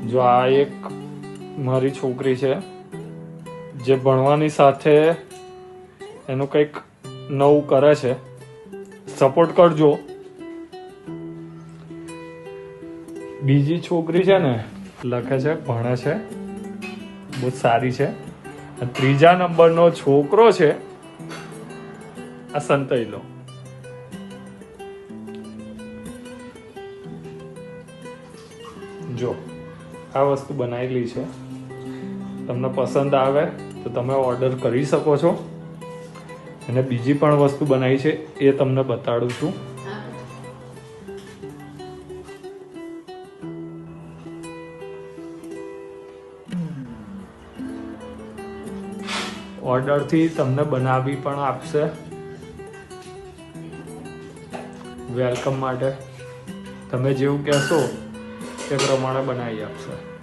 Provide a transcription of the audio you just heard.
જો આ એક મારી છોકરી છે જે ભણવાની સાથે એનું કંઈક નવું કરે છે, સપોર્ટ કરજો. બીજી છોકરી છે ને લખે છે, ભણે છે, બહુ સારી છે. ત્રીજા નંબરનો છોકરો છે આ સંતૈલો. જો આ વસ્તુ બનાવેલી છે, તમને પસંદ આવે તો તમે ઓર્ડર કરી શકો છો. અને બીજી પણ વસ્તુ બનાવી છે એ તમને બતાડું છું. ઓર્ડરથી તમને બનાવી પણ આપશે વેલકમ માટે. તમે જેવું કહેશો એ પ્રમાણે બનાવી આપશે.